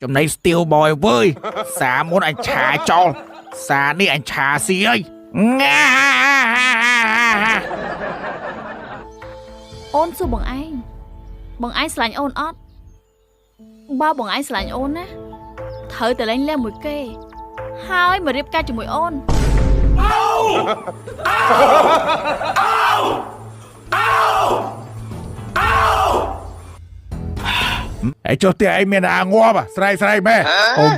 Trong này still boy với Xà muốn anh trả cho Xà đi anh trả gì ơi Ôn xua bằng anh sành ôn ót Bao bằng anh sành ôn á Thử từ lên lên mùi kê Hai mà riêng ca cho mùi ôn Ê cho tiền anh mình ngoa bà Sray mẹ Ôm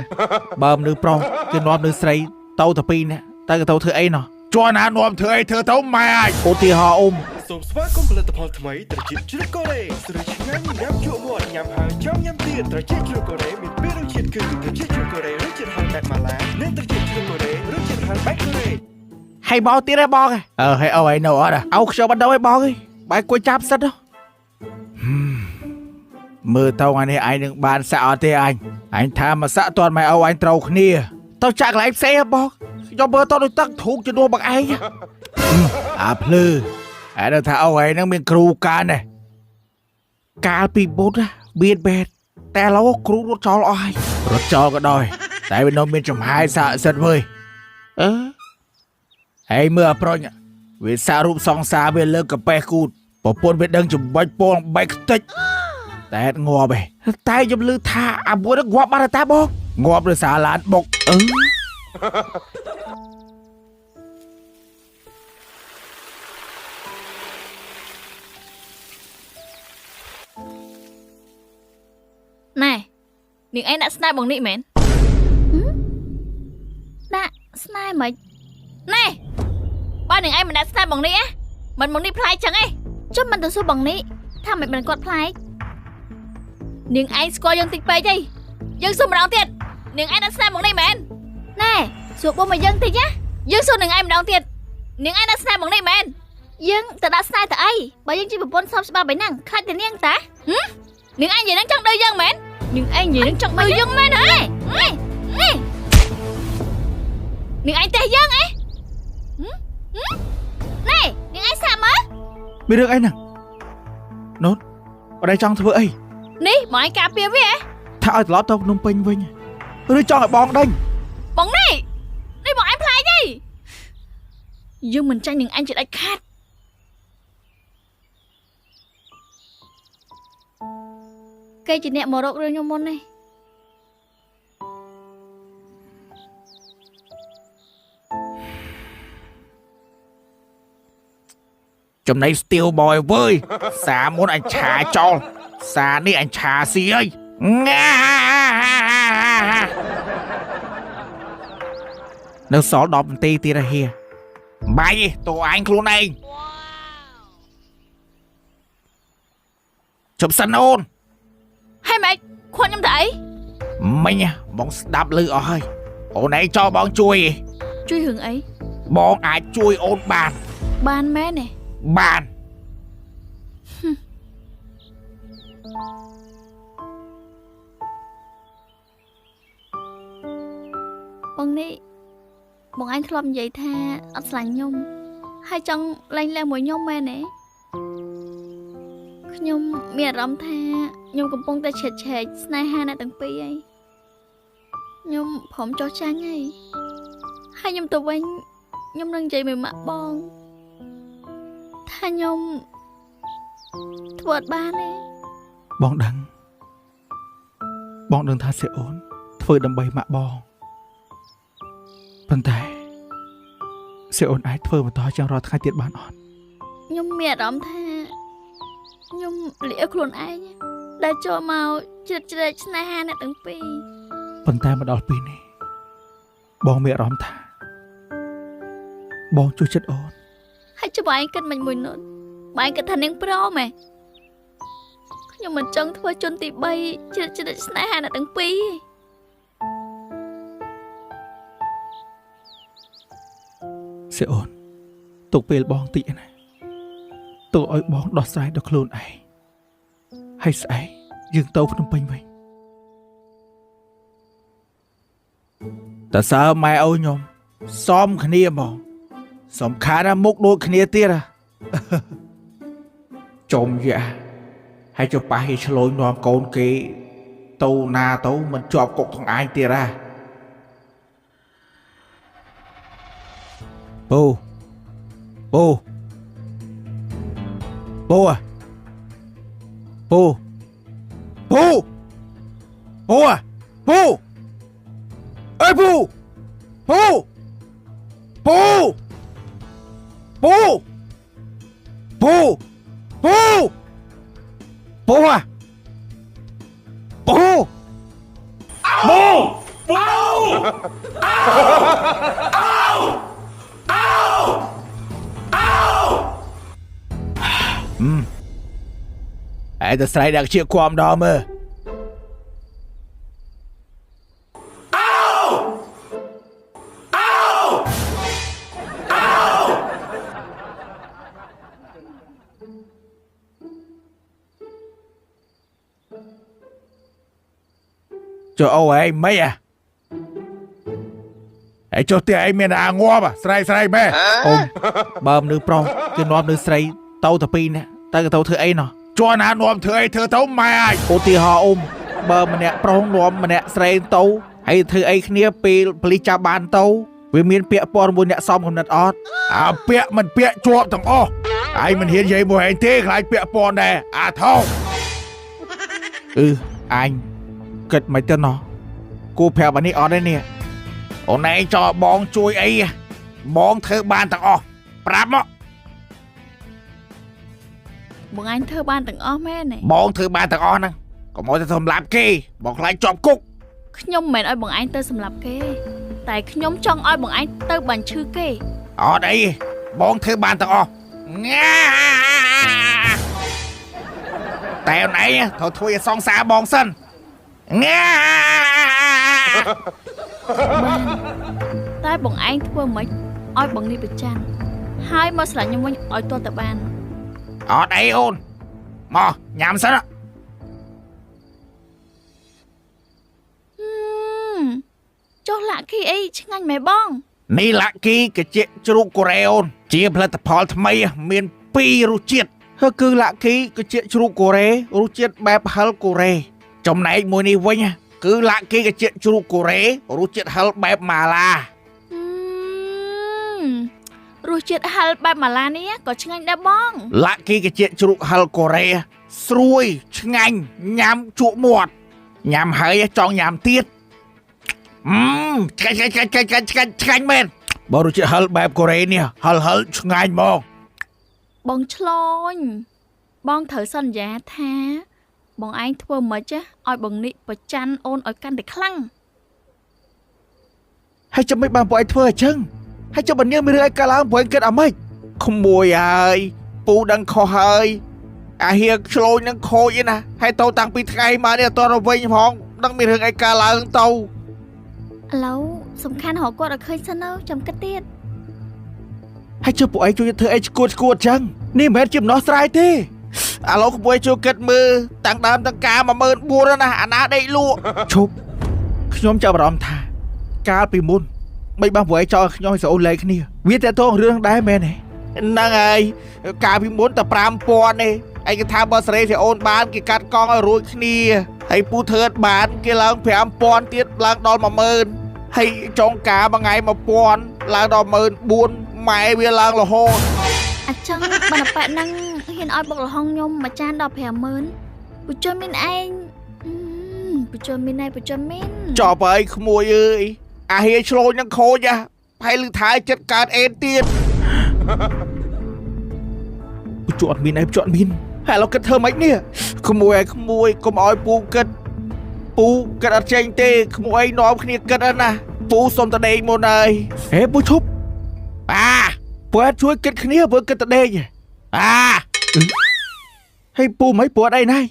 bơm nữ pro Cái nôm nữ sray Tâu thập pi nè Ta cái tâu thưa ấy nọ Cho ná nôm thưa ấy thưa tâu mày ai Ô tì họ ôm សូមស្វាគមន៍ផលិតផលថ្មីត្រចៀកជ្រូកកូរ៉េស្រួយឆ្ងាញ់ញ៉ាំជក់មាត់ញ៉ាំហើយចង់ញ៉ាំទៀតត្រចៀកជ្រូកកូរ៉េមានពីររសជាតិគឺត្រចៀកជ្រូកកូរ៉េរសជាតិហឹរបែបម៉ាឡានិងត្រចៀកជ្រូកកូរ៉េរសជាតិហឹរបែបកូរ៉េ Hay bó tiết đấy bó kìa hay âu ấy nổ đó Âu cho bắt đầu ấy bó kìa Bài quay chạp sất đó Mơ tao anh ấy đừng bàn xạo thế anh tham mà xạ toàn mày âu anh trâu khá nia Tao chắc là anh xe bó Cho bơ tao đôi tắc thuốc cho đua bằng ai nhá plư Đâu thả âu ấy nó miền kru ca này Ca bị bốt á Biết bẹt Tè lâu kru rốt cho lo ai Rốt cho có đòi Tại bên nó miền trong hai xạ sất vơi Hãy mưa pro nhá Vì xa rụp song xa về lơ cà bè cụt Bỏ bốn về đăng chùm bạch bông bạch tích Tết ngọt bè Tay chùm lư tha bố nó ngọt bà ta bông Ngọt rồi xa lát bọc Này Những anh đã snipe bằng nị mến Đã snipe mà Này Ba những anh mình đã snipe bằng nị á Mình bằng nị play chẳng ấy Cho mình tự số bằng nị Thằng mình còn play Những anh score dân tích bê gì Dân số mình đóng tiền Những anh đã snipe bằng nị mến Nè Xuống bố mày dân tích nhá Dân số những anh mình đóng tiền Những anh đã snipe bằng nị mến Dân ta đã snipe tại ai Bà dân chỉ một bốn xong ba bảy năng khai tiền niên ta Những anh gì đang trong đôi dân mến Những anh gì đang trong đôi dân mến hả Những anh tê dân ấy Này những anh sao mà Biết được anh à Nốt Ở đây trong thưa ấy Ní bọn anh cà phê với á Thả ơi lót tông nông pinh với nhỉ Rồi cho lại bóng đanh Bọn này Đi bọn em play gì Nhưng mình tranh những anh chỉ đánh khát Cây chỉ nẹ mở rộng rồi nhau môn này Trong này still boy với Xà muốn anh trả cho Xà đi anh trả gì ơi Nếu xó đọc tì tì ra hìa Bay tổ anh luôn anh Chụp sân ôn Hay mày Khuôn nhầm thấy Mình à Bóng đạp lư ơi Ôn ấy cho bóng chui Chui hưởng ấy Bóng ai chui ôn bàn Ban mẹ nè Bàn Bọn này Bọn anh không vậy tha Ất lành nhung Hai chân lanh lên mỗi nhung mẹ nè Nhung mẹ rõm tha Nhung cầm bông ta chệt chệt Snai ha nè tầng pi ấy Nhung phỏng cho chăng ấy Hai nhung tụi anh Nhung nâng chạy mày mạ bon Tha nhung Thuật ba nè Bóng đừng tha sẽ ổn Thôi đâm bay mạ bò Vâng tay Sẽ ổn ái thôi mà to chẳng rõ khai tiết bán ổn Nhung mẹ rõm tha Nhung lĩa khuôn ai nhé Đã cho màu chật chật snai ha nè tầng pi Vâng tay mà đọc pi này Bóng mẹ rõm thả Bóng chú chất ổn Hãy cho bọn anh kênh mình mùi nốt Bọn anh kênh thành những pro mà Nhưng mình chân thôi chôn tì bay Chật chật snai ha nè tầng pi Sẽ ổn Tục về bóng tị này Tôi ơi bóng đọt dài được luôn ấy Hay sẽ dừng tâu với nông bình vậy Ta sao mai ôi nhôm Xóm khá nia bóng Xóm khá ra mốc đôi khá nia tiết à Chôm dạ Hay cho bà hi cho lối nòm con kì tù na tấu mình chọp cục thằng ai tìa ra bù bù bù à bù bù bù à bù ơi bù bù bù bù bù bù bù à bù bù ai ta sai đặc chia quam đó mơ cho ô ấy mấy à ấy cho tiền ấy miền à ngoa mà sài mẹ ôm bơm nước pro cái nôm nước sài tàu tập pin nè tay cái tàu thứ ấy nọ cho nó nôm thứ ấy thứ tàu mày ai ô tì họ ôm bơm mà nè pro nôm mà nè sài tàu hay thứ ấy kia pi cha bàn tàu vì miền bịa pon buồn nè xong còn nặt ót à bịa mình bịa chuột thằng ô ai mình hiện vậy mùa hè thế lại bịa pon nè à thôi anh kịch mấy tên nó cô phèo bà ní ở đây nè hôm nay cho bón chui ấy bón thơ ban tặng o prap á bọn anh thơ ban tặng o mẹ này bón thơ ban tặng o nè còn mỗi thơm làm kê bọn lại chọc cúc nhông mẹ ơi bọn anh tơ sầm lập kê tại nhông trong ơi bọn anh tơ bàn chư kê ở đây bón thơ ban tặng o tèo này thôi thôi xong xa bón sân tai bọn anh thưa mấy oi bọn đi bị chăn hai mà là nhưng mà oi to tập ban ở đây ôn mò nhảm sân á cho lạ khi ấy chứ anh mẹ bongนี่ละกี้กะเจจรุกเรอนเจียผลิตภัณฑ์ทำไมเมียนปีรูเจียดก็คือละกี้กะเจจรุกเรรูเจียดแบบฮัลกูเรจำไหนมวยนี้ไว้เนี่ยคือละกี้กะเจจรุกเรรูเจียดฮัลแบบมาลารูเจียดฮัลแบบมาลานี้ก็ช่างได้บ้องละกี้กะเจจรุฮัลกูเรสรวยช่างยำจุหมดยำเฮยจองยำเตี้ยช่างเมนบรูเจียดฮัลแบบกูเรเนี่ยฮัลช่างมองบองชลอยบองเถอสัญญาแท้บองไอ้ทั่วมาจ้ะออยบองนี่ประจันโอนออยกันแต่คลั่งให้จะไม่บางปล่อยเธอจังให้จะบันเนี้ยไม่เรื่อยกะล้างปล่อยเกิดอะไรขโมยไอ้ปูดังคอเฮยเฮียโชยนังโคยนะให้เตาตังปีไทยมาเนี่ยตอนเราไปพองดังมีเรื่องไอ้กะล้างเตาแล้วสำคัญหอกอดเคยเสนอจำกระเตียดให้เจ้าปล่อยช่วยเธอไอ้กวดจังนี่แม่จิ้มน้อสไลท์ที่เราขโมยช่วยเกิดมือต่างดำต่างกามาเมินบัวแล้วนะอันน่าได้ลูกชุบขยมจะบรอมท่ากาปีมุนไม่บ้าป่วยจอขยมจะโอนเลยนี่วิแต่ตัวเรื่องได้แม่ไหนนั่งไงกาปีมุนแต่ปรามปอนนี่ไอ้กระทำบอสเรย์จะโอนบ้านกิกัดกองไอ้รุ่นนี่ให้ปูเทิดบ้านกิล้างแผมปอนเตี้ยล้างดอนมาเมินให้จงกาบางไงมาปอนล้างดอนเมินบุญหมายเวลาละโหอาจังบันแปะนั่งเห็นออยบอกละห้องยมมาจานดอกแผ่เมินปุจจมินไอปุจจมินไอปุจจมินจ่อไปขโมยเอ้ยเฮียโชยยังโคยะให้ลือท้ายจัดการเอ็นเตียนปุจจมินไอปุจจมินให้เราเกิดเธอไหมเนี่ยขโมยก็มาอ้อยปูเกิดอะไรเต้ขโมยน้องคนนี้เกิดอะไรนะปูสมตะเดงโมนายเฮ้ปูชุบปวดช่วยเกิดคนนี้เพื่อเกิดตะเดงให้ปูไม่ปวดไอ้นาย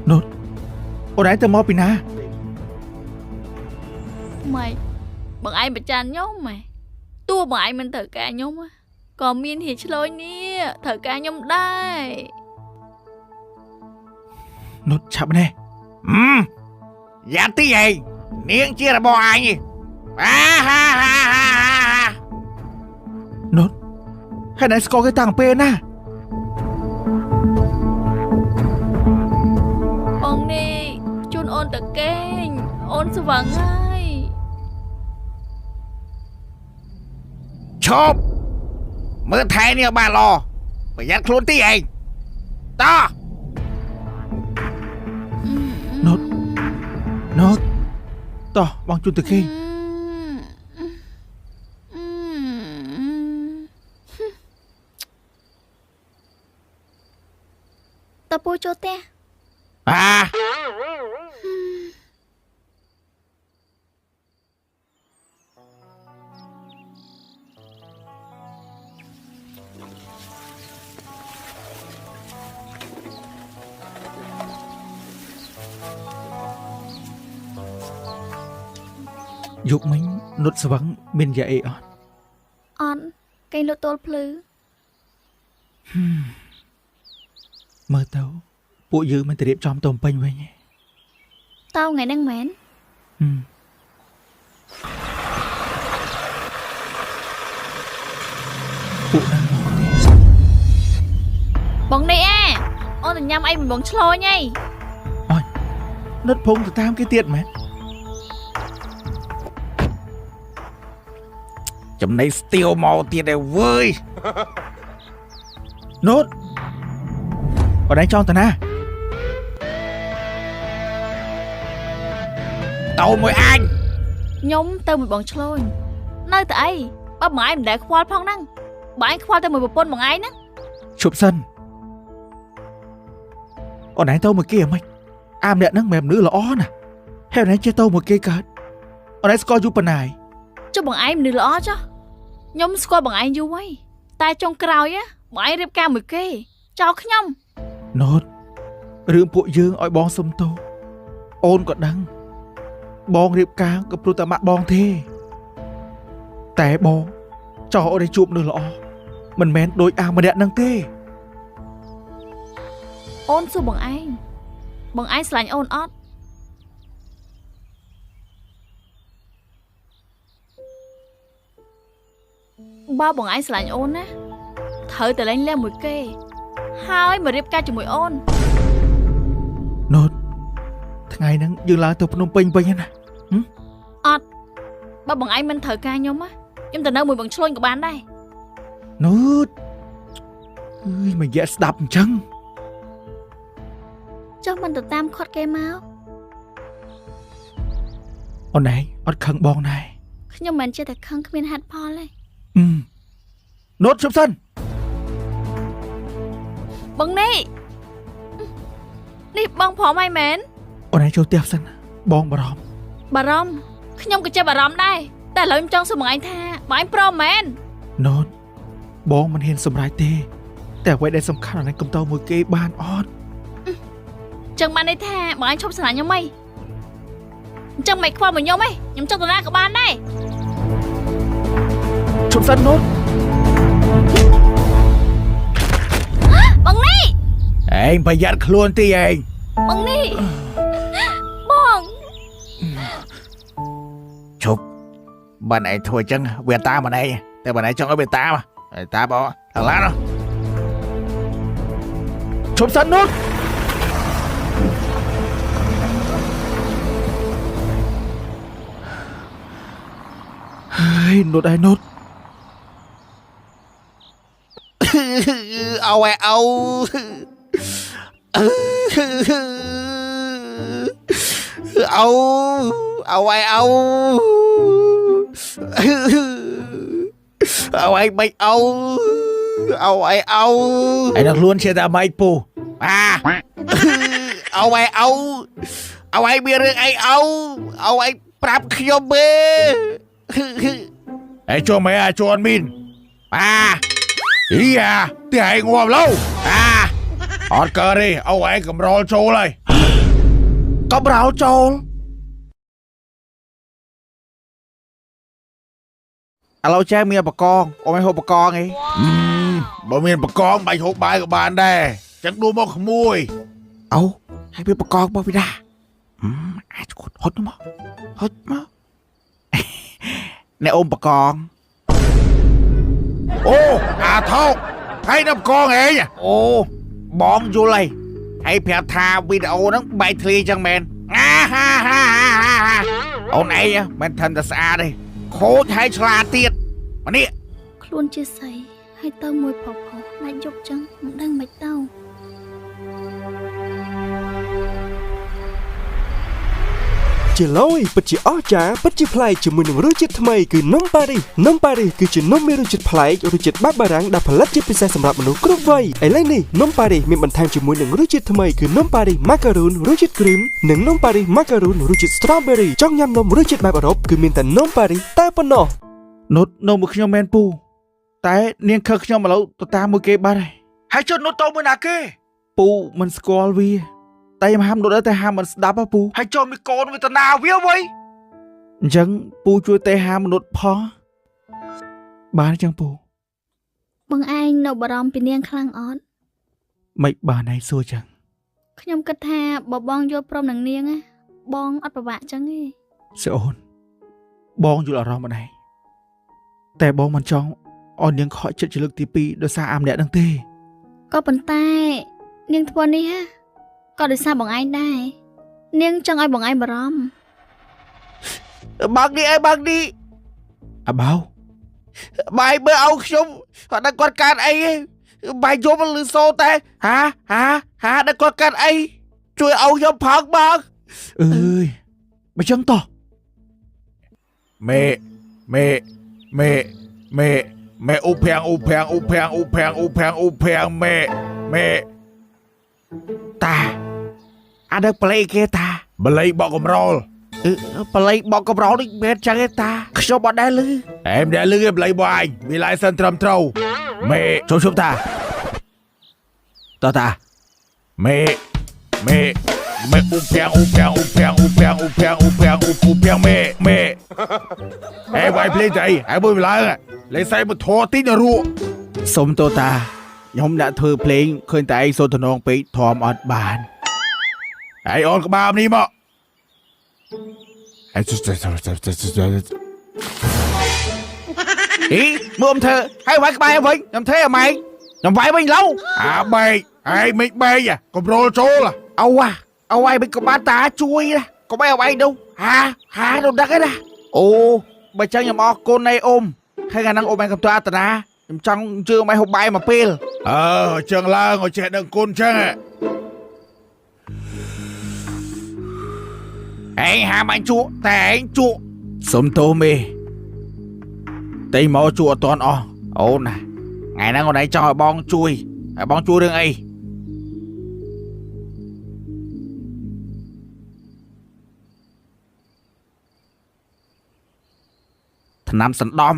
นู่นโอ้ไหนแต่มอปีนาไม่บางไอ้ประจันย้อมไหมตัวบางไอ้มันเถอะกาย้อมอะก่อนมีนหิชลอยเนี่ยเถอะกาย้อมได้นุชชับแน่ยัดที่ใหญ่เนียงเชี่ยระบอไอ้ นดให้ไหนสกอร์cáiต่างเป็นนะ បងនេះជូនអូនទៅគេងអូនស្វឹងហើយ ឈប់មើលថែនេះបានល្អប្រយ័ត្នខ្លួនទីឯងតណូតតោះបងជូនទៅគេង តើពូចូលផ្ទះ យប់មិញនុតស្វឹងមានយ៉ាអីអត់ អត់គេងលក់ទល់ភ្លឺ មើលទៅពួកយើងមិនទៅរៀបចំទៅពេញវិញ តើថ្ងៃហ្នឹងមែន ពួកហ្នឹង បងនេះអូនទៅញ៉ាំអីមិនបងឆ្លោញហី នុតភងទៅតាមគេទៀតមែនចំណៃស្ទៀវមកទៀតឯវើយនុតអត់ឯងចង់ទៅណាតោមួយអញ ខ្ញុំទៅមួយបងឆ្លោញនៅតែអីបើបងឯងមិនដែលខ្វល់ផងហ្នឹងបងឯងខ្វល់ទៅមួយប្រពន្ធបងឯងហ្នឹង ឈប់សិនអូនឯងទៅមួយគេហ្មងអាម្នាក់ហ្នឹងមិនមែនមនុស្សល្អណាហើយអូនឯងចេះទៅមួយគេកើតអូនឯងស្គាល់យូប៉ុណ្ណាហើយ ចុះបងឯងមនុស្សល្អចុះខ្ញុំស្គាល់បងឯងយូរហើយតែចុងក្រោយបងឯងរៀបការមួយគេចោលខ្ញុំ ណូតរឿងពួកយើងឲ្យបងសុំទោសអូនក៏ដឹងបងរៀបការក៏ព្រោះតែម៉ាក់បងទេតែបងចោះអូនឲ្យជួបមនុស្សល្អមិនមែនដូចអាម្នាក់ហ្នឹងទេ អូនសួរបងឯងស្រឡាញ់អូនអត់បើបងឯងស្រឡាញ់អូនណាត្រូវតែលែងលះមួយគេហើយមករៀបការជាមួយអូន ណូតថ្ងៃហ្នឹងយើងឡើងទៅភ្នំពេញវិញណា អត់បើបងឯងមិនត្រូវការខ្ញុំខ្ញុំទៅនៅមួយបងឆ្លូនក៏បានដែរ ណូតអើយមកយ៉ាស្ដាប់អញ្ចឹង ចុះមិនទៅតាមខាត់គេមក អូនឯងអត់ខឹងបងដែរ ខ្ញុំមិនចេះតែខឹងគ្មានហេតុផលទេ ណូតជប់សិន បងនេះបងព្រមហើយមែន អូនឯងចូលផ្ទះសិនបងបារម្ភ បារម្ភខ្ញុំក៏ចេះបារម្ភដែរតែឥឡូវខ្ញុំចង់សួរបងឯងថាបងឯងព្រមមែន ណូតបងមិនហ៊ានសម្រេចទេតែអ្វីដែលសំខាន់អូនឯងកុំទៅមួយគេបានអត់ ចឹងបានន័យថាបងឯងឈប់ស្រឡាញ់ខ្ញុំហីអញ្ចឹងមិនខ្វល់មកខ្ញុំហីខ្ញុំចង់ទៅណាក៏បានដែរ ជប់សិនណូត បងនេះ ឯងប្រយ័ត្នខ្លួនទីឯង បងនេះបង ឈប់បានឯងធ្វើអញ្ចឹងវាតាមបានឯងតែបានឯងចង់ឲ្យវាតាមតាមបងឡើងឡានឈប់សិនណូតហើយណូតឯងណូត เอาไว้เอาเอาไว้เอาเอาไว้ไม่เอาเอาไว้เอาไอ้นักล้วนเชียร์แต่ไม่ปูเอาไว้เอาไว้มีเรื่องเอาไว้ปรับขยมเบไอ้โจไม่ไอ้โจนมินទីឯងងាប់ឡូវអត់កើទេអូឯងកំរោលចូលហើយកំរោលចូលឥឡូវចែមានបកងអូមិនហូបបកងអីបើមានបកងបាច់ហូបបាយក៏បានដែរចឹងដួលមកក្មួយអូហើយវាបកងមកពីណាអាចឈួតហត់មក Nè ôm bà con. Ô, à thốt. Thấy nó con ấy nha. Ô, bọn vô lây. Hãy phải tha video nó bay thli chẳng mẹn. Ha ha ha ha ha. Ông này á, mình thân ta xa đây. Khố hay là tiết. Mà nè. Luôn chia sẻ hay tao môi phỏ lại dục chân đang mệt đau. ជាឡយពិតជាអស្ចារ្យពិតជាប្លែកជាមួយនឹងរសជាតិថ្មីគឺនំប៉ារីសនំប៉ារីសគឺជានំមានរសជាតិប្លែករសជាតិបែបបារាំងដែលផលិតជាពិសេសសម្រាប់មនុស្សគ្រប់វ័យឥឡូវនេះនំប៉ារីសមានបន្ថែមជាមួយនឹងរសជាតិថ្មីគឺនំប៉ារីសម៉ាការូនរសជាតិគ្រីមនិងនំប៉ារីសម៉ាការូនរសជាតិ strawberry ចង់ញ៉ាំនំរសជាតិបែបអឺរ៉ុបគឺមានតែនំប៉ារីសតែប៉ុណ្ណោះ នុតនំរបស់ខ្ញុំមែនពូតែនាងខឹកខ្ញុំឥឡូវទៅតាមមួយគេបាត់ហើយចុះនុតតមួយណាគេពូមិនស្គាល់វាតែខ្ញុំហាមនុតតែហាមមិនស្ដាប់ហ៎ពូហើយចុះមានកូនវាទៅណាវាវ៉ៃអញ្ចឹងពូជួយតែហាមនុតផងបានអញ្ចឹងពូ បងឯងនៅបារម្ភពីនាងខ្លាំងអត់ មិនបានឯងសួរចឹង ខ្ញុំគិតថាបើបងយល់ព្រមនឹងនាងណាបងអត់ពិបាកចឹងទេ ស្អូនបងយល់អារម្មណ៍ម្ដងតែបងមិនចង់ឲ្យនាងខកចិត្តជាលើកទី2ដោយសារអាម្នាក់ហ្នឹងទេ ក៏ប៉ុន្តែនាងធ្វើនេះហ่ะក៏ដោយសារបងឯងដែរនាងចង់ឲ្យបងឯងបារម្ភ បើកនេះអីបើកនេះអាបៅបាយបើឲ្យខ្ញុំអត់ដឹងគាត់កើតអីទេបាយយប់លឺសូតែហាដឹងគាត់កើតអីជួយឲ្យខ្ញុំផងបើកអើយបើចឹងតោះមេឧភាំងមេតាអាដឹងប្លេគេតាប្លេបកកំរលប្លេបកកំរលនេះមែនចឹងទេតាខ្ញុំអត់ដែរលឺអែមដែរលឺឯប្លេបងឯងវាឡាយសិនត្រឹមត្រូវមេជុំតាតោះតាមេឧភាំងមេអេវាយភ្លេងទៅអីហើយមួយឡើងលេងសៃមកធေါ်ទីនរួសុំតោតាខ្ញុំដាក់ធ្វើភ្លេងឃើញតែឯងសូត្រនងពេកធំអត់បានហើយអូនក្បាលនេះមកអេមើលធ្វើហើយវាយក្បាលវិញខ្ញុំធ្វើឲ្យម៉េចខ្ញុំវាយវិញឡូវអាបែកឯងមិនបែកកំរលចូលអូឲ្យមិនក្បាលតាជួយណាកុំឲ្យឯងនោះហាទៅដឹកឯណាអូបើចឹងខ្ញុំអរគុណឯអ៊ំហើយកាលហ្នឹងអ៊ំឯងកំតាអត្តនាខ្ញុំចង់ជឿអ៊ំឯងហូបបាយមកពេលចឹងឡើងឲ្យចេះដឹងគុណចឹងឯងហាមអញជក់តែឯងជក់សុំទោសមេតែមកជក់អត់តាន់អស់អូនណាថ្ងៃហ្នឹងអូនឯងចង់ឲ្យបងជួយហើយបងជួយរឿងអីថ្នាំសណ្ដំ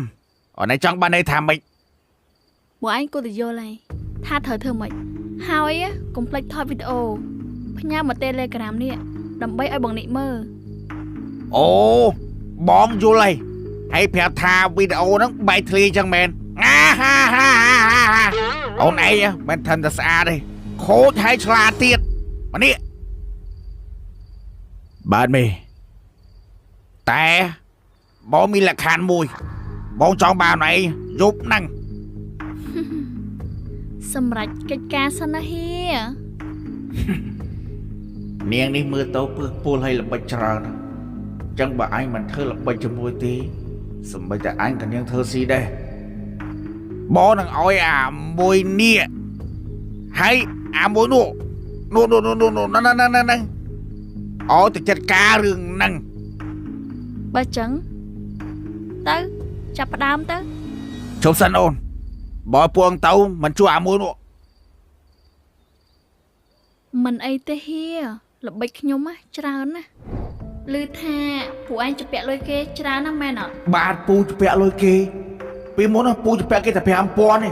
អូនឯងចង់បានន័យថាម៉េច បងឯងគួរតែយល់ហើយថាត្រូវធ្វើម៉េចហើយកុំភ្លេចថតវីដេអូផ្ញើមក Telegram នេះដើម្បីឲ្យបងនិកមើល អូបងយល់ហើយប្រាប់ថាវីដេអូហ្នឹងបែកធ្លាយចឹងមែនហាអូនឯងមិនថិនតែស្អាតទេខូចហើយឆ្លាតទៀតមកនេះបាទមេតែបងមានលក្ខខណ្ឌមួយបងចង់បានឯងយប់ហ្នឹង សម្រាប់កិច្ចការសិនណាហៀ នាងនេះមើលទៅពឹសពុលឲ្យល្បិចច្រើនចឹងបើអញមិនធ្វើល្បិចជាមួយទេសម្បិតតែអញក៏នាងធ្វើស៊ីដែរបងនឹងឲ្យអាមួយនេះហើយអាមួយនោះហ្នឹងអោទៅចាត់ការរឿងហ្នឹង បើចឹងទៅចាប់ផ្ដើមទៅ ជប់សិនអូនបើពួងទៅមិនជួយអាមួយនោះ មិនអីទេហៀល្បិចខ្ញុំច្រើនណាឮថាពួកឯងជពាក់លុយគេច្រើនណាស់មែនអត់ បាទពូជពាក់លុយគេពីមុនពូជពាក់គេតែ 5,000 ទេ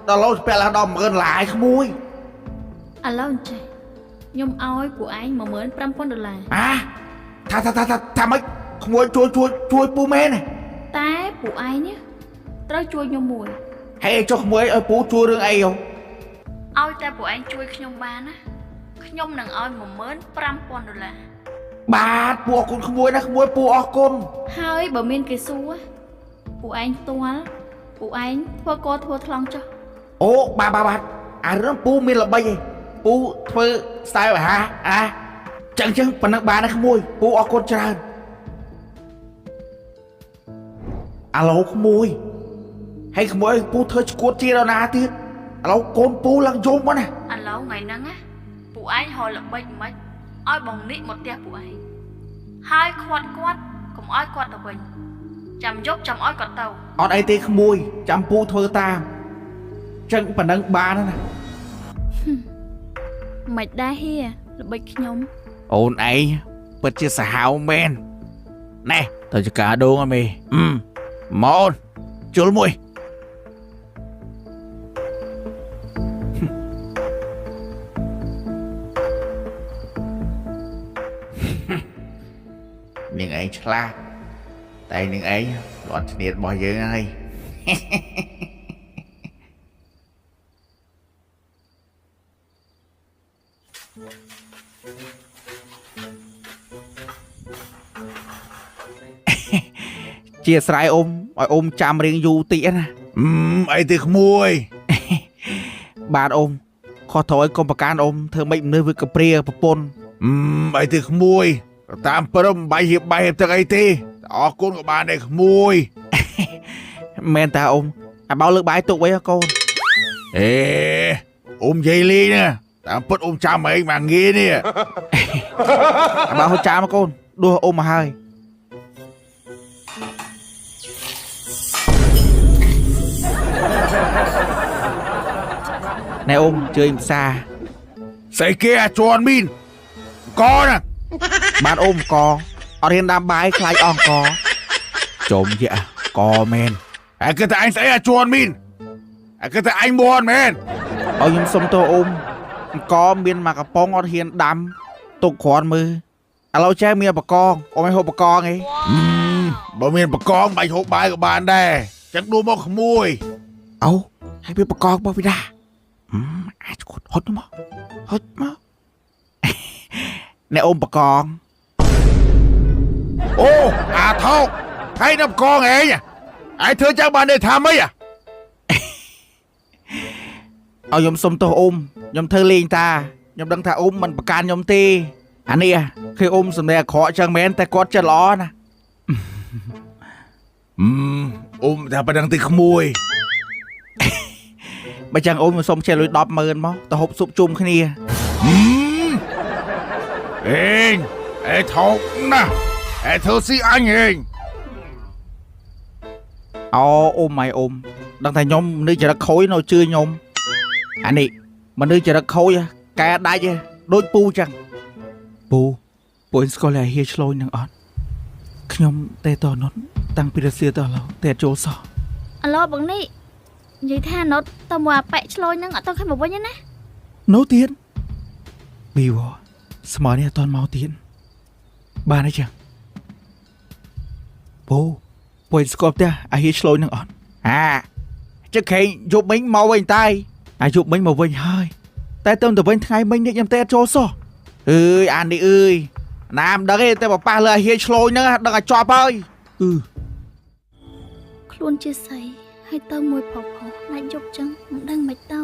ដល់ឡូវជពាក់ឡើងដល់ 10000 ឡាយក្មួយ ឥឡូវអញ្ចេះខ្ញុំឲ្យពួកឯង $15,000 ថាម៉េចក្មួយជួយពូមែន តែពួកឯងត្រូវជួយខ្ញុំមួយ ហើយចុះក្មួយឲ្យពូជួយរឿងអីហ៎ ឲ្យតែពួកឯងជួយខ្ញុំបានណាខ្ញុំនឹងឲ្យ$15,000 បាទពូអរគុណក្មួយណាក្មួយពូអរគុណ ហើយបើមានគេសួរពួកឯងផ្ទាល់ពួកឯងធ្វើកធ្វើថ្លង់ចុះ អូបាទអារឿងពូមានល្បិចឯងពូធ្វើស្ទាយអាហារចឹងប៉ុណ្ណឹងបានណាក្មួយពូអរគុណច្រើនអាឡូក្មួយហើយក្មួយពូធ្វើឈួតជាដល់ណាទៀតឥឡូវកូនពូឡើងយំមកណា ឥឡូវថ្ងៃហ្នឹងណាពួកឯងហៅល្បិចមិនឲ្យបងនេះមកផ្ទះពួកឯងហើយគាត់កុំឲ្យគាត់ទៅវិញចាំយប់ចាំឲ្យគាត់ទៅ អត់អីទេក្មួយចាំពូធ្វើតាមចឹងប៉ុណ្ណឹងបានណា មិនដែរហៀល្បិចខ្ញុំ អូនឯងពិតជាសាហាវមែនណែទៅចកាដូងអីមេមកអូនជុលមួយនាងឯងឆ្លាតតែនាងឯងលាត់ឈ្នាតរបស់យើងហើយ ជាស្រ័យអ៊ំឲ្យអ៊ំចាំរៀងយូរតិចណាអីទេក្មួយ បាទអ៊ំខុសត្រូវឲ្យកុំប្រកាន់អ៊ំធ្វើម៉េចមនុស្សវាកព្រាប្រពន្ធអីទេក្មួយតាមព្រមបាយហៀបបាយហៀបទឹកអីទេអរគុណក៏បានដែរក្មួយ មែនតាអ៊ំអាបោលើកបាយទុកໄວកូនអេអ៊ំនិយាយលេងណាតាមពិតអ៊ំចាំអីមកងាយនេះ អាបោហូចចាំកូនដួសអ៊ំមកហើយណែអ៊ំជើញផ្សារស្អីគេអាជន់មីនកណា បាទអ៊ំកអត់រៀនដាំបាយខ្លាចអស់កចុំយៈកមែនអាគេតែអញស្អីអាជន់មីនអាគេតែអញមន់មែនឲ្យខ្ញុំសុំទោសអ៊ំកមានមកកំប៉ុងអត់ហ៊ានដាំទុកគ្រាន់មើលឥឡូវចេះមានបកងអ៊ំឲ្យហូបបកងអីបើមានបកងបាច់ហូបបាយក៏បានដែរចឹងដួសមកក្មួយអូឲ្យវាបកងមកវិដាអាចគត់ហត់មកអ្នកអ៊ំបកងអូអាថោកហើយនៅបកងឯងឯងធ្វើចឹងបានទេថាម៉េចឲ្យខ្ញុំសុំទោសអ៊ំខ្ញុំធ្វើលេងតាខ្ញុំដឹងថាអ៊ំមិនប្រកាន់ខ្ញុំទេអានេះគឺអ៊ំសម្ដែងអាក្រក់ចឹងមែនតែគាត់ចិត្តល្អណាអ៊ំតែប៉ុណ្្នឹងទីក្មួយបើចឹងអ៊ំសុំចេះលុយ 100000 មកទៅហូបស៊ុបជុំគ្នាអេថោកណាអេធ្វើស៊ីអញហេងអូអ៊ំម៉ៃអ៊ំដឹងថាខ្ញុំនៅចរិតខូចនៅជឿខ្ញុំអានេះមនុស្សចរិតខូចកែដាច់ដូចពូចឹងពូស្គាល់តែហៀឆ្លូញនឹងអត់ខ្ញុំតែតនុតតាំងពីរសៀលទៅឥឡូវតែចូលសោះ ឥឡូវបងនេះនិយាយថាណុតតើមកអាប៉ែកឆ្លូញហ្នឹងអត់ទៅខំមកវិញទេណា នោះទៀតប៊ីវស្មើនេះអត់តមកទៀតបានអីចឹងពូស្គាល់តែអាហៀឆ្លូញនឹងអត់ចឹងខេងយប់មិញមកវិញតែអាយប់មិញមកវិញហើយតែទៅវិញថ្ងៃមិញនេះខ្ញុំតែចូលសោះអើយអានេះអើយណាមដឹងទេតែប៉ះលើអាហៀឆ្លូញហ្នឹងដឹងឲ្យជាប់ហើយខ្លួនជាស្អីហើយទៅមួយផុសណាច់យប់ចឹងមិនដឹងមិនទៅ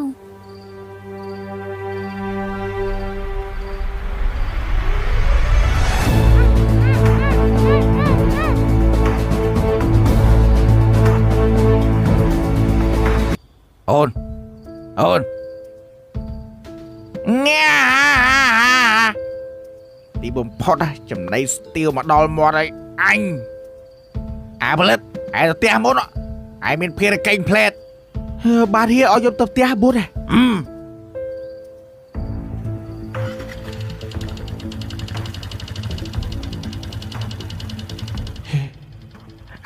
អូនញ៉ាទីបំផុតចំណៃស្ទៀវមកដល់មាត់ហើយអញអាផលិតឯទៅផ្ទះមុនឯមានភារកិច្ចផ្លែតបាទហៀឲ្យយកទៅផ្ទះបុតឯ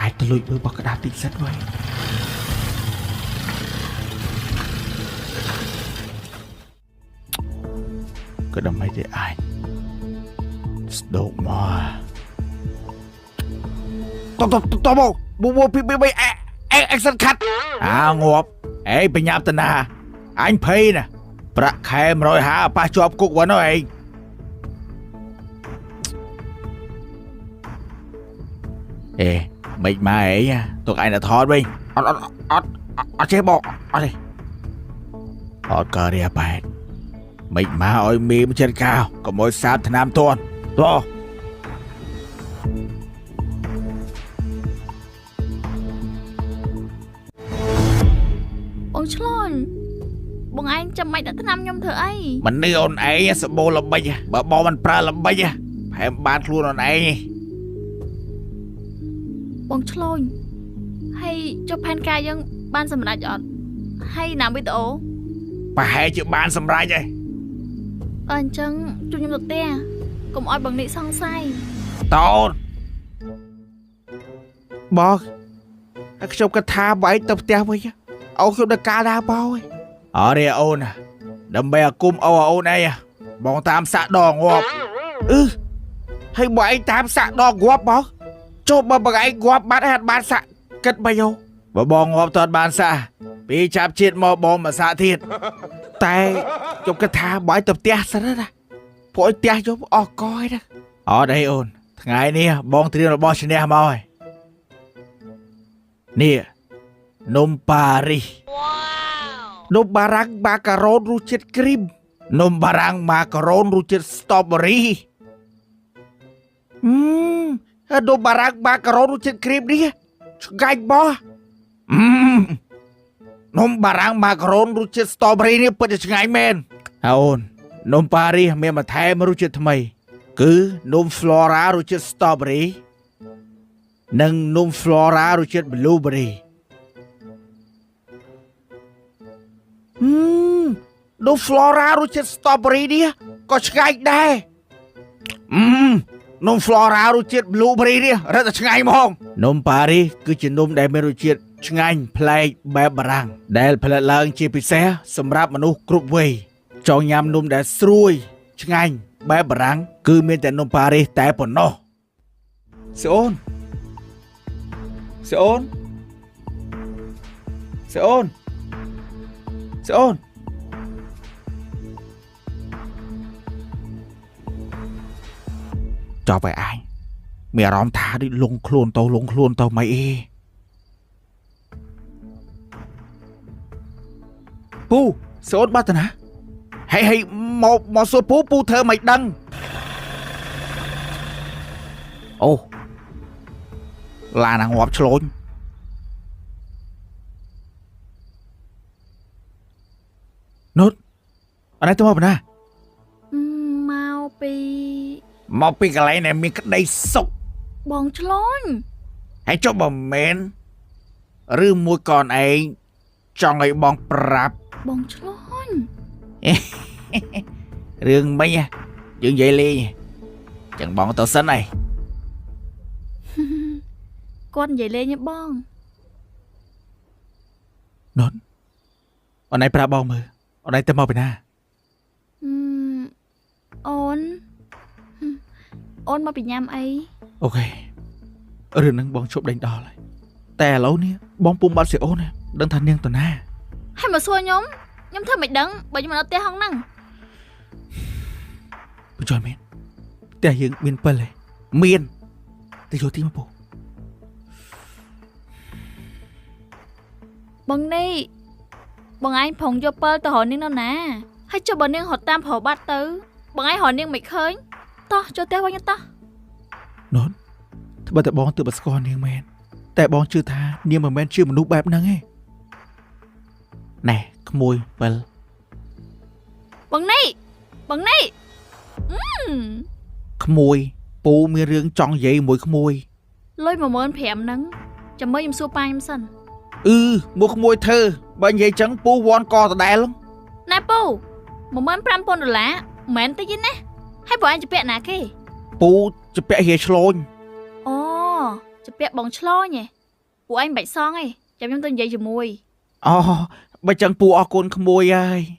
អាចទៅលួចមើលបោះក្តារតិចសិនវិញក៏ដើម្បីតែអាចស្ដោកមកតបបពីអេកសិនខាត់ងាប់អេបញ្ញាប់តាណាអញភ័យណាប្រាក់ខែ150ប៉ះជាប់គុកវិញអើឯង Ê, mình mà ấy nha, tụi anh là thọt mình. Chế bộ, đi. Thọt cờ đi à bạn. Mình mà ôi mìm trên cao, có mỗi sát thì nam tuần. Đó. បងឆ្លន់បងឯងចាំមិនដាក់ថ្នាំខ្ញុំធ្វើអី Mình đi ôn ấy sẽ bô là bây. Bà bò mình pra là bây. Phải bán luôn ôn ấy. បងឆ្លន់ហើយចុះផែនការយើងបានសម្រេចអត់ហើយណាវីដេអូ Bà hãy chịu bán xâm rách ấy. អញ្ចឹងជួយខ្ញុំទៅផ្ទះកុំឲ្យបងនេះសង្ស័យ Tốt. Bò. Hãy chụp cái thả bẫy tập theo bây. Ôi chụp được cá đá bao ấy. Ở đây ôn à. Đâm bè cung ôn đây à. Bọn tam xạ đỏ ngọp. Hay bọn anh tam xạ đỏ ngọp bó. Chụp mà bọn anh ngọp bán hạt bán xạ. Cất bao nhiêu. Bà bò ngọp toàn bán xạ. Bị chạp chết mò bò mà xạ thiệt. Tay chụp cái thả bẫy tập theo sao đó nè. Phối theo chụp coi đó. Ở đây ôn. Ngày nè bọn tiền là bọn chân em ơi. Nè. Nôm Paris. Nôm barang macaron ruchet cream. Nôm barang macaron ruchet strawberry. Nôm barang macaron ruchet cream đi. Gạch bó. Nôm barang macaron ruchet strawberry đi. Bật cho ngay men. Ôn. Nôm Paris mẹ mà thay mà ruchet thầm mày. Cứ nôm flora ruchet strawberry. Nâng nôm flora ruchet blueberry. Nôm flora ruchet strawberry đi. Có ngay đây. Nôm flora ruchet blueberry đi. Rất là ngay mong. Nôm Paris cứ chỉ nôm đầy mê ruchet ngay play bè barang. Đây là lần chỉ bị xe. Xâm rạp mà nụ cục vây. Cho nhằm nôm đã xuôi. Ngay bè barang. Cứ miền tại nôm Paris tại bọn nó. Sẽ ôn. Sẽ ôn. Sẽ ôn. Sẽ ôn. Cho vậy ai. Mẹ rõm thả đi lung khuôn tao mày. Pu. Sẽ ôn ba tần hả. Hay một số pu thơ mày đăng. Ồ. Là nàng ngọp cho lộn. Nốt. Ở đây tôi mò nè. Mau pi cái lấy này mình cách đây sốc. បង ឆ្លន់ Hãy cho bà mến. Rư mùi con ấy. Cho người bong prap. បង ឆ្លន់ Rương mấy nha. Dương dậy ly. Chẳng bong tao sân này. គាត់និយាយលេងទេបង Nốt. Ở đây prap bong mơ. Ở đây tôi mò nè. អូនមកពីញ៉ាំអី Ok. Rương nâng bong chụp đánh đo lại. Tè lâu nè. Bong pum bắt sẽ ôn nè. Đừng thành niên tuần nè. ហើយមកសួរខ្ញុំធ្វើមិនដឹងបើខ្ញុំនៅផ្ទះហងហ្នឹង Bố cho mến. Tè hướng miền phân này. Miền. Tè cho tim mà bố. បងនេះបងឯងប្រងយកពិលទៅរកនាងនៅណាហើយចុះបើនាងរត់តាមប្របាត់ទៅបងឯងរកនាងមិនឃើញតោះចូលផ្ទះវិញតោះ Nốt. Thế bà tại bóng tự bật con niên men. Tại bóng chưa tha. Niên mà men chưa một nút bẹp nâng ấy. Nè. Khmôi. Vâng. បងនេះ Khmôi. Pú mi rương trong giấy mùi khmôi. លុយ 15000 ហ្នឹងចាំមើលខ្ញុំសួរប៉ាខ្ញុំសិន Mua khmôi thơ. Bà vậy chẳng pú vòn co tà đài lắm. ណែពូ $15000 មិនមែនទេយីណាហើយបងឯងជាពាក់ណាគេ Pú chụp bẹ hề chlôn. អូជាពាក់បងឆ្លញហ៎ពួកឯងមិនបាច់សងទេចាំខ្ញុំទៅនិយាយជាមួយ Bà chẳng pú ở con khmôi ai.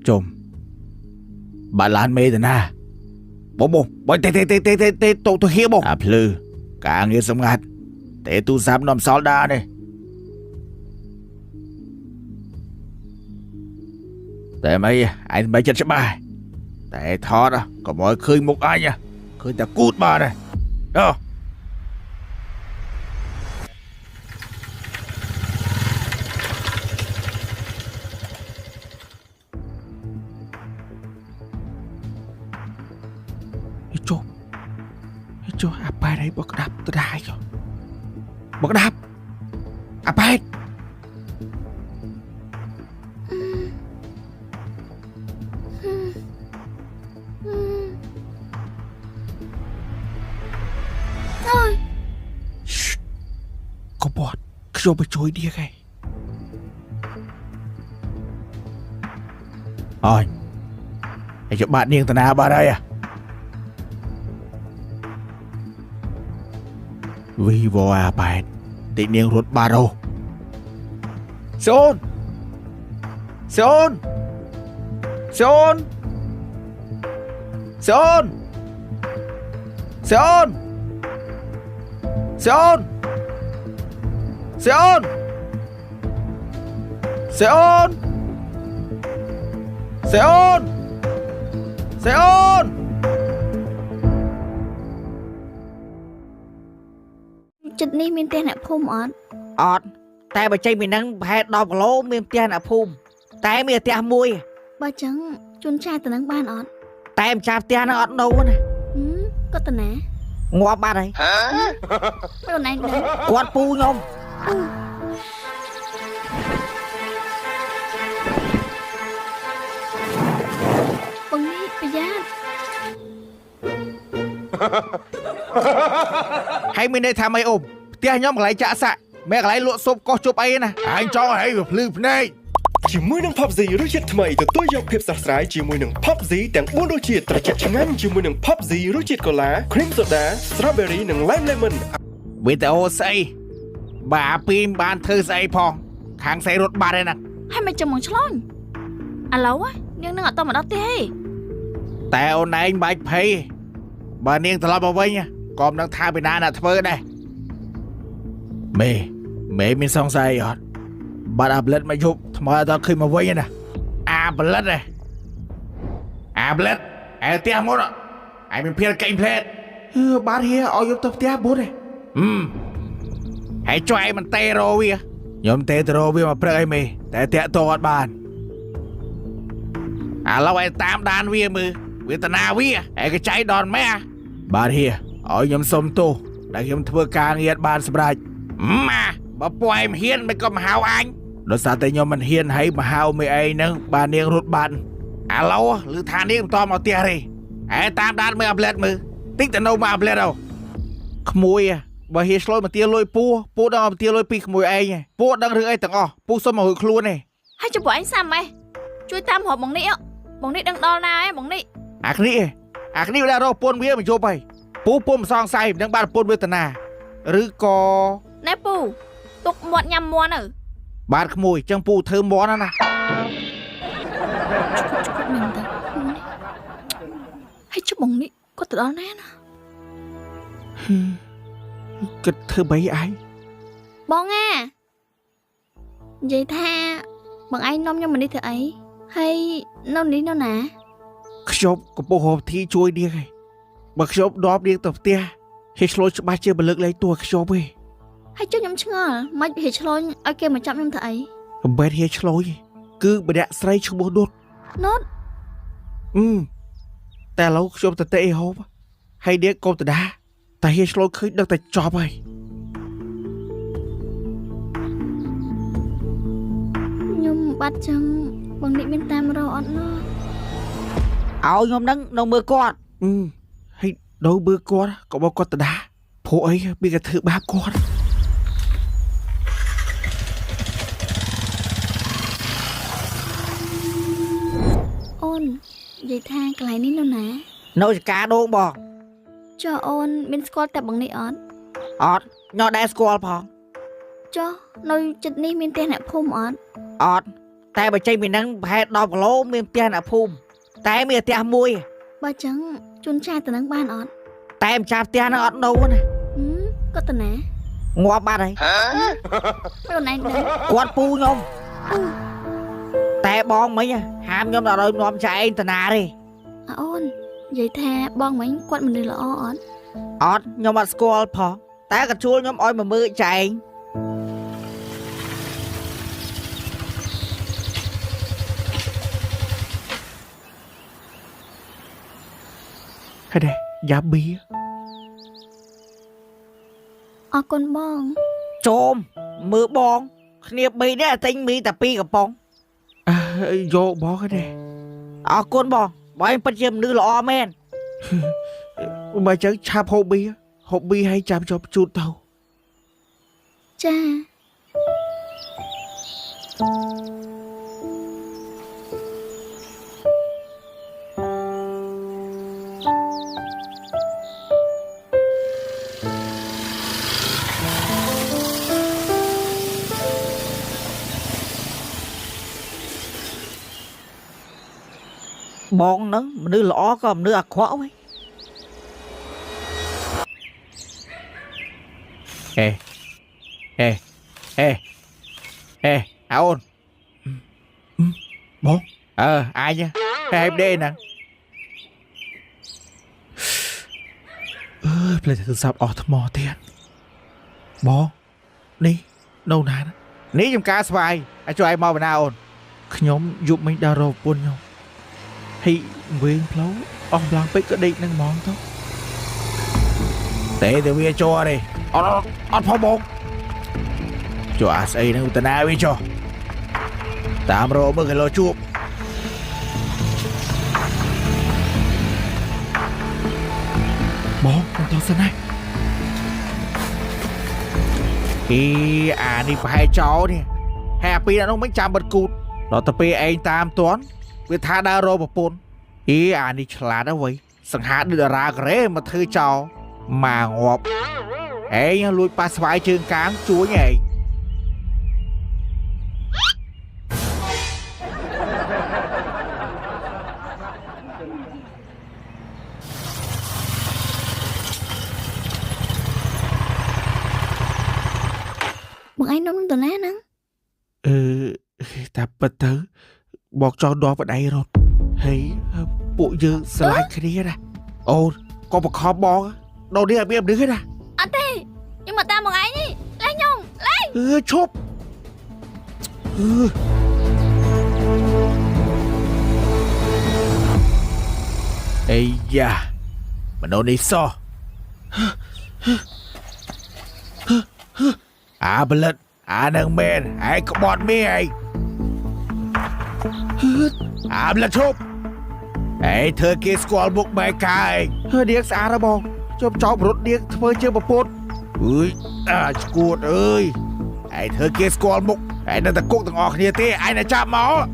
Chồm. Bà lan mê rồi nè. Bố. Tê tôi hiếp bố. À plư. Cả nghe sống ngạt. Tê tu giáp nòm xót đa đây. Tê mấy anh mấy chân sẽ bài. Tê thọt á. Có mỗi khơi một ai nha. khơi ta cút bà này đó cho apa đấy bọc đạp tôi đai rồi bọc đạp apa hết thôi có bọt cho bà trôi đi kìa rồi để cho bạn niềng tà nào bà đây à vì vô à bạn để niềng rút bà đâu Sơn Sơn Sơn Sơn Sơn Sơn Sơn Sơn Sơn Sơn chật ní miên tên nè phum ọt អត់តែបើចេញពីហ្នឹងប្រហែល10គីឡូមានផ្ទះអ្នកភូមិតែមានផ្ទះមួយ បើចឹងជួនចាយទៅនឹងបានអត់ តែម្ចាស់ផ្ទះហ្នឹងអត់នៅណា គាត់ទៅណា ងាប់បាត់ហើយ ខ្លួនឯងដឹង គាត់ពូខ្ញុំ បងនេះប្រយ័ត្ន ហើយមានន័យថាម៉េចអូមផ្ទះខ្ញុំកន្លែងចាក់សាក់មែនកន្លែងលក់ស៊ុបកោះជប់អីណាអញចង់ឲ្យវាភ្លឺភ្នែក ជាមួយនឹង PUBG រសជាតិថ្មីទទួលយកភាពស្រស់ស្រាយជាមួយនឹង PUBG ទាំង4រសជាតិត្រជាក់ឆ្ងាញ់ជាមួយនឹង PUBG រសជាតិកូឡា Cream Soda Strawberry និង Lime Lemon វីដេអូស្អីបាទអាពីមបានធ្វើស្អីផងខាងស្អីរត់បាត់ឯណា ហើយមិនចាំមកឆ្លងឥឡូវនាងនឹងអត់តមកដល់ទេ តែអូនឯងបាច់ភ័យបើនាងត្រឡប់មកវិញក៏មិនដឹងថាពីណាអ្នកធ្វើដែរមេមានសង្ស័យអត់បាត់អាប្លិតមកយប់ថ្មអត់ឃើញមកវិញណាអាប្លិតឯផ្ទះមុនឯមានភៀលកេងផ្លែតបាត់ហៀឲ្យយប់ទៅផ្ទះបុតឯហើយជួយមិនតេរោវាខ្ញុំតេរោវាមកព្រឹកអីមេតែតាក់តអត់បានឥឡូវឯងតាមដានវាមើលវេទនាវាឯកចៃដនម៉ែបាទហៀឲ្យខ្ញុំសុំទោសដែលខ្ញុំធ្វើការងារបានសម្រេចម៉ាបើពួកឯងហ៊ានមិនក៏មកហៅអញដោយសារតែខ្ញុំមិនហ៊ានឲ្យមកហៅមេឯងហ្នឹងបាននាងរត់បានឥឡូវឮថានាងមិនតមកផ្ទះទេឯតាមដានមើលអាប្លែតមើលតិចទៅនៅមកអាប្លែតអូក្មួយបើហ៊ាឆ្លុយមកទាលុយពូដឹងមកទាលុយពីក្មួយឯងពូដឹងរឿងអីទាំងអស់ពូសុំមករួចខ្លួនទេ ហើយចំពោះឯងសាំម៉េះជួយតាមរកបងនេះបងនេះដឹងដល់ណាឯងបងនេះ អាគ្នាវារកពូនវាមកយប់ហើយពូមិនសង្ស័យមិនដឹងបានពូនវេទនាឬក៏ ណែពូទុកមាត់ញ៉ាំមាន់ទៅ បាទក្មួយចឹងពូធ្វើមាន់ណា មិនទៅហើយជុំបងនេះគាត់ទៅដល់ណាណា គិតធ្វើបីឯង បងនិយាយថាបងឯងនាំខ្ញុំមកនេះធ្វើអីហើយនៅនេះនៅណា ខ្ញុំកំពុងរកទីជួយនាងឯងបើខ្ញុំដបនាងទៅផ្ទះហេឆ្លូនច្បាស់ជាបលឹកលែងតួខ្ញុំឯង ហើយចុះខ្ញុំឆ្ងល់មិនហេឆ្លងឲ្យគេមកចាប់ខ្ញុំធ្វើអី កំបែតហេឆ្លូនគឺម្នាក់ស្រីឈ្មោះនុត នុត តែឥឡូវខ្ញុំទៅទេហូបហើយនាងកុំតដាតែហេឆ្លូនឃើញដឹងតែចប់ហើយ ខ្ញុំបាត់ចឹងបងនេះមានតាមរកអត់ណោះ ឲ្យខ្ញុំហ្នឹងនៅមើលគាត់ ហើយដូរមើលគាត់ក៏មកគាត់តដាព្រោះអីមានតែធ្វើបាបគាត់ អូននិយាយថាកន្លែងនេះនៅណា នៅចកាដូងបង ចុះអូនមានស្គាល់តែបងនេះអត់ អត់ខ្ញុំដែរស្គាល់ផង ចុះនៅចិត្តនេះមានផ្ទះអ្នកភូមិអត់ អត់តែបើចេញពីហ្នឹងប្រហែល10គីឡូមានផ្ទះអ្នកភូមិតែមានផ្ទះមួយ បើចឹងជួនចាយទៅនឹងបានអត់ តែម្ចាស់ផ្ទះហ្នឹងអត់នៅណា គាត់ទៅណា ងាប់បាត់ហើយ ខ្លួនឯងដឹង គាត់ពូខ្ញុំតែបងមិញហាមខ្ញុំដល់ឲ្យនាំចាឯងតាណាទេ អូន vậy tha bon mình quạt mình đi là ọt អត់ខ្ញុំអត់ស្គាល់ផងតែក៏ជួលខ្ញុំឲ្យមកមើលចែង Hay đây, giá bia. con bon ចូលមើលបងគ្នា3នាក់ទិញមីតែ2កំប៉ុង À, vô bó cái này. អរគុណបងបងឯងពិតជាមនុស្សល្អមែន Mà chẳng chạp hộp bia hay chạp cho chút đâu. cha បងហ្នឹងមនុស្សល្អក៏មនុស្សអាក្រក់វិញ Ê, ê, ê, ê, hả ôn. Bố, ai nha, hai em đê nè. Bây giờ sắp ọt mò tiền. Bố, đi, đâu nè. Ní trong cá xoay, ai cho ai mau vào nào ôn. Nhóm giúp mình đào rộp buồn nhau. Thì nguyên lâu, ông lòng bích có định nâng món thôi. Để từ bia cho đi. Ọt phong bột. Cho xây nâng tà nào đi cho. Tạm rô mơ cái lô chuột. Bố, con tao xin này. Khi đi phải cháu đi. Happy đã nông bánh chạm bật cụt. Nó tập bê anh tam toán. Vì thả đá rô bọc bồn. Đi chả đó vậy. Sẵn hát đưa ra ghế mà thư cháu. Mà ngọp. Ê, lùi ba xoay chương cán chúa nhỉ. bọn anh nóng từ lá nắng Ta bật tớ. Bọc cho đó vào đây rồi. Hãy bộ dư slide cái đi ra. Ồ, có một khó bó. Đâu đi em đứng hết à. anh tê nhưng mà ta bọn anh đi lấy nhung lấy Chốp. Ây da. Mà nó đi so. Bà lật. Nâng men. Có bọt mê ai. Bà lật chốp. Thơ kia squall book bài ca ai. Điếc xa ra bò. Cho một rốt điếc thơ chưa một phút. Squad ơi. Thơ kia squall book. Nâng ta cúc thằng ngọt kia tê. Ai nè chạm máu.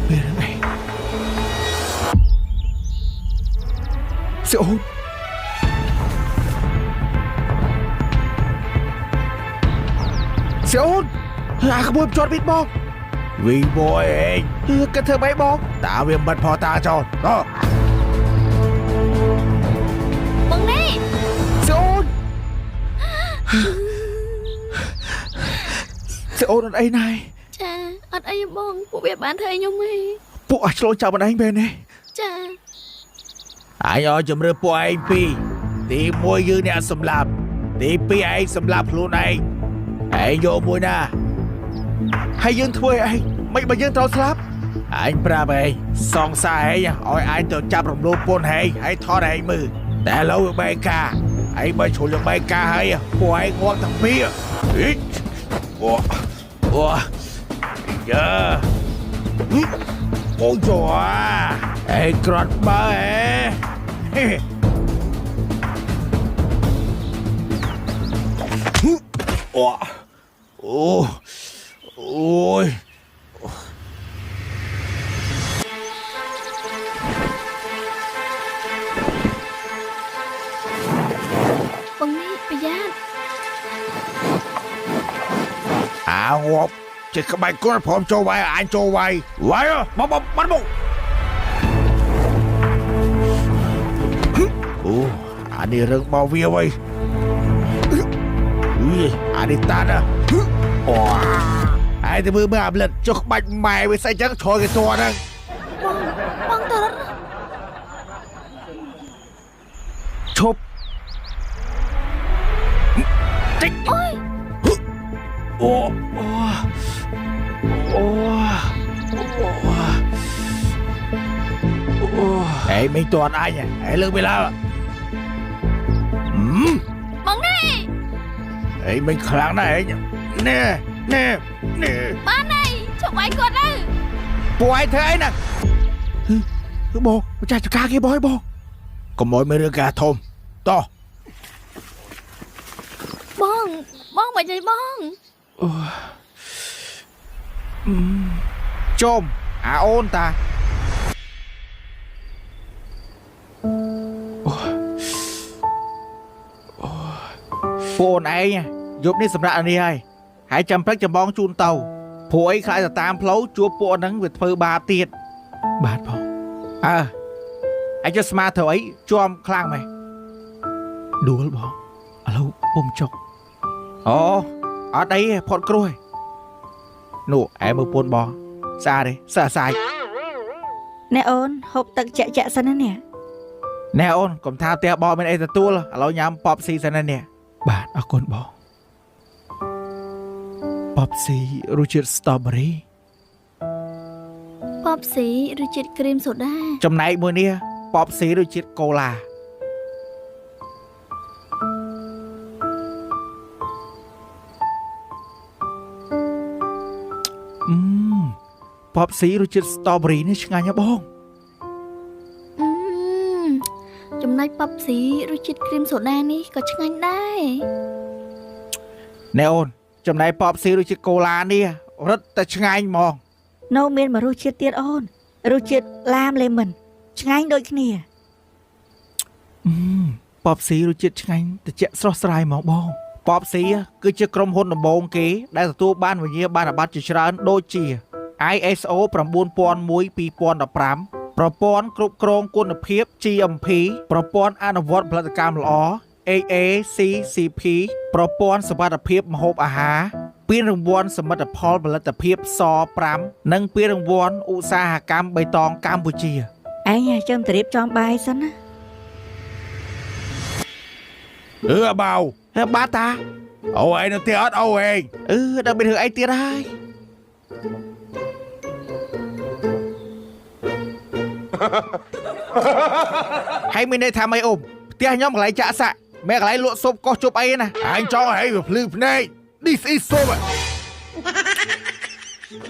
Biết rồi này. Sẽ ôn. Sẽ ôn. Không muốn chọn biết bóng. Vì bố ấy. Cái thơ bấy bóng. Tao viêm bật phò ta cho. Đó. bọn đi Sẽ ôn. Sẽ ôn ở đây này. cha anh ấy bon của biết bạn thầy nhung đi Bộ lỗi chào bạn anh bên này. cha Anh ơi chùm rửa bộ anh pi. Tí môi dư nè xâm lạp. Tí pi anh xâm lạp luôn anh. Anh vô môi nè. Hay dân thuê anh. Mấy bà dân tao slap. Anh pra bê. Xong xa ấy nha. Ôi anh tự chạp rộng lô bôn hay. Hãy thoát anh mư. Đã lâu được bài ca. Anh mới chủ lực bài ca hay. Bộ anh ngon thằng bia. Ít. Ủa. Giờ. Ôi trời à. Ê con bơ ê. Ôi. bọn đi bây giờ Ngọt. Chỉ có bài con phỏng cho bài. Anh cho bài. Bài á. Bóng bắn bụng. Đi rừng bao vía vậy. Đi tan à. Ai thì mới áp lực cho các bạn mày với say trắng thôi cái to đó. តិច អូយ អូអូហេមិនទាន់អញហេលើកវាឡើងបងនេះ ហេមិនខ្លាំងណាស់ហេណែបានហើយជួយវាយគាត់ទៅ ពួកឯងធ្វើអីណាបងម្ចាស់ចកាគេបងកុំឲ្យមានរឿងការធំតោះ បងមិនអីបង ជុំអាអូនតាពួកអូនឯងយប់នេះសម្រាប់អានេះហើយចាំព្រឹកចាំបងជូនទៅព្រោះអីខ្លាចទៅតាមផ្លូវជួបពួកហ្នឹងវាធ្វើបាបទៀតបាទបងឯងចុះស្មាធ្វើអីជាប់ខ្លាំងម៉េះដួលបងឥឡូវពុំចុកអូអត់អីផុតគ្រោះនោះឯងមើលពួនបងស្អាតទេស្អាត ណែអូនហូបទឹកចាក់សិនណានេះ ណែអូនកុំថាផ្ទះបងមានអីទទួលឥឡូវញ៉ាំប៉បស៊ីសិនណានេះបាទអរគុណបងប៉បស៊ីរសជាតិស្ទ្រូប៊េរី ប៉បស៊ីឬជាតិគ្រីមសូដា ចំណែកមួយនេះប៉បស៊ីរសជាតិកូឡាប៉បស៊ីរសជាតិស្ទ្រូប៊េរីនេះឆ្ងាញ់ណាស់បង ចំណែកប៉បស៊ីរសជាតិគ្រីមសូដានេះក៏ឆ្ងាញ់ដែរ ណែអូនចំណែកប៉បស៊ីរសជាតិកូឡានេះរឹតតែឆ្ងាញ់ហ្មង នៅមានមួយរសជាតិទៀតអូនរសជាតិឡាមលេមិនឆ្ងាញ់ដូចគ្នា ប៉បស៊ីរសជាតិឆ្ងាញ់ត្រជាក់ស្រស់ស្រាយហ្មងបងប៉បស៊ីគឺជាក្រុមហ៊ុនដំបូងគេដែលទទួលបានវិញ្ញាបនបត្រជាច្រើនដូចជា ISO 9001:2015 ប្រព័ន្ធគ្រប់គ្រងគុណភាព GMP ប្រព័ន្ធអនុវត្តផលិតកម្មល្អ AACCP ប្រព័ន្ធសុវត្ថិភាពម្ហូបអាហារពានរង្វាន់សមិទ្ធផលផលិតភាពស5និងពានរង្វាន់ឧស្សាហកម្មបៃតងកម្ពុជា ឯងចាំទៅរៀបចំបាយសិនណា បៅបាទតាអូឯងនៅទីអត់អូឯងដល់មានរឿងអីទៀតហើយហើយមានន័យថាម៉េចអ៊ំផ្ទះខ្ញុំកន្លែងចាក់សាក់មែនកន្លែងលក់ស៊ុបកោះជប់អីណាអញចង់ឲ្យវាភ្លឺភ្នែក This is ស៊ុប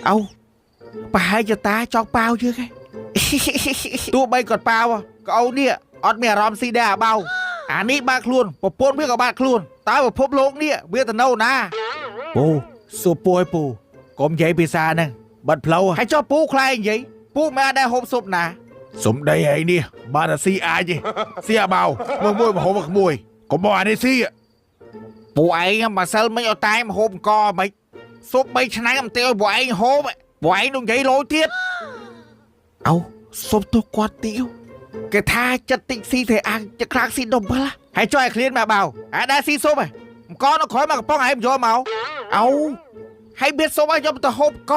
អោប្រហែលជាតាចង់ប៉ាវយើងឯងទោះបីគាត់ប៉ាវក៏អូននេះអត់មានអារម្មណ៍ស៊ីដែរអាបៅអានេះបាក់ខ្លួនប្រពន្ធវាក៏បាក់ខ្លួនតើពិភពលោកនេះវាទៅនៅណាពូសួរពូឲ្យពូកុំនិយាយភាសាហ្នឹងបាត់ផ្លូវហើយចុះពូខ្លែងនិយាយពូមិនអាចដែរហូបស៊ុបណាសុំដីហើយនេះបានតែស៊ីអាចទេស៊ីអាបៅមួយហូបមួយកុំមកអានេះស៊ីពូឯងម្សិលមិញឲ្យតែមហូបអង្គមិនស៊ុប3ឆ្នាំមិនទេឲ្យពូឯងហូបពូឯងនឹងនិយាយលោទៀតអោស៊ុបទោះគាត់ទៀវគេថាចិត្តតិចស៊ីទេអាចខ្លាំងស៊ីដុំបលហើយចុះឲ្យឃ្លានមកបៅអាដែរស៊ីស៊ុបអង្គនៅក្រោយមកកំប៉ុងឲ្យយកមកអោហើយមានស៊ុបឲ្យយកទៅហូបក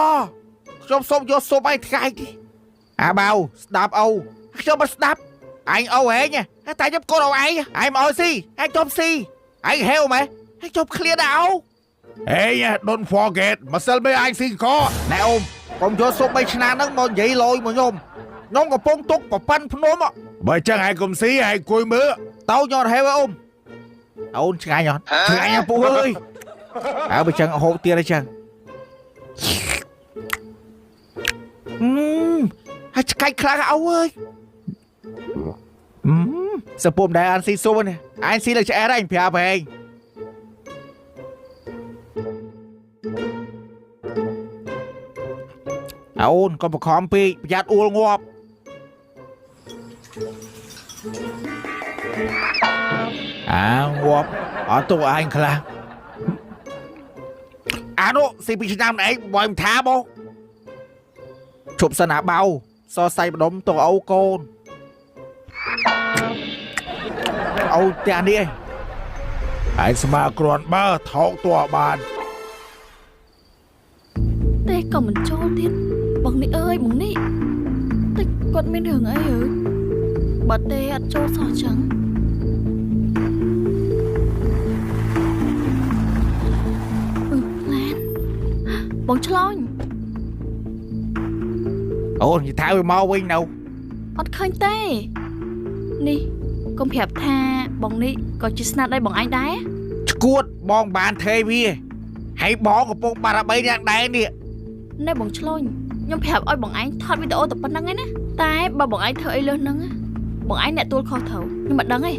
ខ្ញុំសុំយកស៊ុបឲ្យថ្ងៃនេះអាបៅស្ដាប់អូខ្ញុំមិនស្ដាប់អញអូហែងតែខ្ញុំកូនអូឯងឯងមកឲ្យស៊ីឯងជប់ស៊ីឯងហេវម៉េះឯងជប់ឃ្លានដែរអូហេ don't forget ម្សិលមេឯងស៊ីកណែអូកុំយកស៊ុប3ឆ្នាំហ្នឹងមកនិយាយលយមកខ្ញុំកំពុងទុកប្រប៉ាន់ភ្នំបើចឹងឯងកុំស៊ីឯងអង្គុយមើលតោញ៉ាត់ហេវអូនឆ្ងាញ់អត់ឆ្ងាញ់ណាស់ពូអើយបើចឹងហូបទៀតអីចឹងហើយឆ្កាច់ខ្លាំងអូអើយសពុំដែរអានស៊ីស៊ុបនេះឯងស៊ីលើឆ្អែតឯងប្រាប់ឯងអូនកុំបខំពេកប្រយ័ត្នអួលងាប់ងាប់អត់ទៅឯងខ្លះអានោះស៊ីពីឆ្នាំឯងបើមិនថាបងជប់សិនអាបៅសរសៃម្ដុំទៅអូកូនអូផ្ទះនេះឯងស្មាគ្រាន់បើថោកតួបានទេក៏មិនចូលទៀតបងនេះអើយបងនេះតែគាត់មានរឿងអីអើយបើទេអត់ចូលសោះចឹង បងឆ្លង អូននិយាយថាវាមកវិញនៅ អត់ឃើញទេនេះកុំប្រាប់ថាបងនេះក៏ជាស្នាដៃបងឯងដែរ ឈួតបងបានថេវាហើយបងកំពុងបារមីយ៉ាងដែរនេះ ណែបងឆ្លងខ្ញុំប្រាប់ឲ្យបងឯងថតវីដេអូតែប៉ុណ្្នឹងឯណាតែបើបងឯងធ្វើអីលើសហ្នឹងបងឯងអ្នកទួលខុសត្រូវខ្ញុំមិនដឹងទេ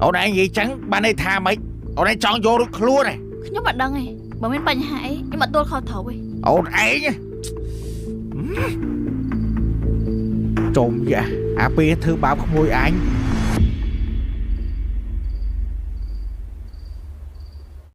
អូនឯងនិយាយចឹងបានន័យថាម៉េចអូនឯងចង់យករួចខ្លួនហ៎ ខ្ញុំមិនដឹងទេបើមានបញ្ហាអីខ្ញុំអត់ទួលខុសត្រូវទេ អូនឯងចុំយ៉ាអាពេលធ្វើបាបក្មួយអញ